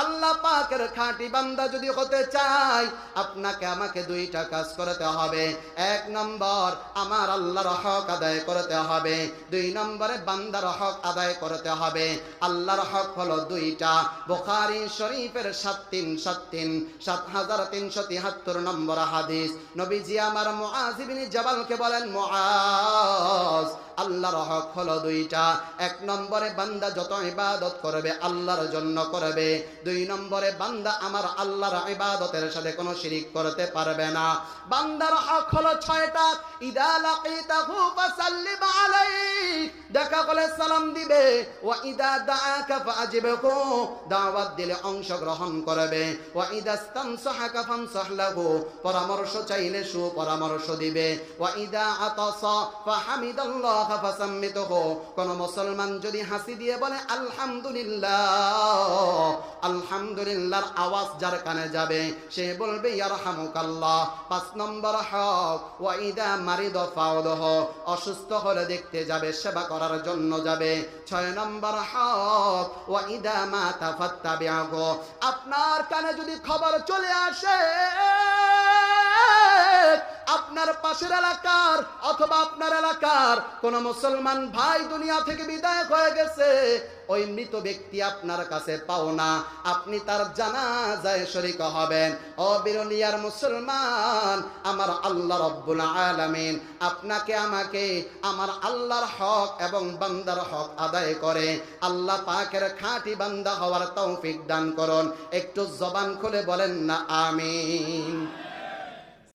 আল্লাহ পাকের খাঁটি বান্দা যদি হতে চাই, আপনাকে আমাকে দুইটা কাজ করতে হবে। এক নম্বর, আমার আল্লাহর হক আদায় করতে হবে। দুই নম্বরে বান্দার হক আদায় করতে হবে। আল্লাহর হক হলো দুইটা। বুখারী শরীফের 7373 নম্বর হাদিস, নবীজি আমার মুআজ ইবনে জাবালকে বলেন, মুআজ, আল্লাহর হক হলো দুইটা। এক নম্বরে বান্দা যত ইবাদত করবে আল্লাহর জন্য করবে। দুই নম্বরে বান্দা আমার আল্লাহর ইবাদতের সাথে কোনো শিরিক করতে পারবে না। বান্দার হক হলো 6টা। ইদা লাকিতাহু ফাসাল্লিম আলাইহি, দেখা হলে সালাম দিবে। ওয়া ইদা দাআকা ফাআজিবহু, দাওয়াত দিলে অংশগ্রহণ করবে। ওয়া ইদা ইসতানসাহাকা ফানসাহ লাহু, পরামর্শ চাইলে সুপরামর্শ দিবে। ওয়া ইদা আতাসা ফাহামিদাল্লাহ ফাসাম্মিতুহু, কোন মুসলমান যদি হাসি দিয়ে বলে আলহামদুলিল্লাহ, আলহামদুলিল্লাহর আওয়াজ যার কানে যাবে সে বলবে ইয়ারহামুকাল্লাহ। 5 নম্বর হক, ওয়া ইদা মারিদা ফাউদহু, অসুস্থ হলে দেখতে যাবে, সেবা করার জন্য যাবে। 6 নম্বর হক, ওয়া ইদা মাতা ফাত্তাবি'হু, আপনার কানে যদি খবর চলে আসে আপনার পাশের এলাকার অথবা আপনার এলাকার কোন মুসলমান ভাই দুনিয়া থেকে বিদায় হয়ে গেছে, ওই মৃত ব্যক্তি আপনার কাছে পাও না, আপনি তার জানাজায় শরীক হবেন। ও বিরলিয়ার মুসলমান, আমার আল্লাহ রাব্বুল আলামিন আপনাকে আমাকে আমার আল্লাহর হক এবং বান্দার হক আদায় করে আল্লাহ পাকের খাঁটি বান্দা হওয়ার তৌফিক দান করুন। একটু জবান খুলে বলেন না আমিন।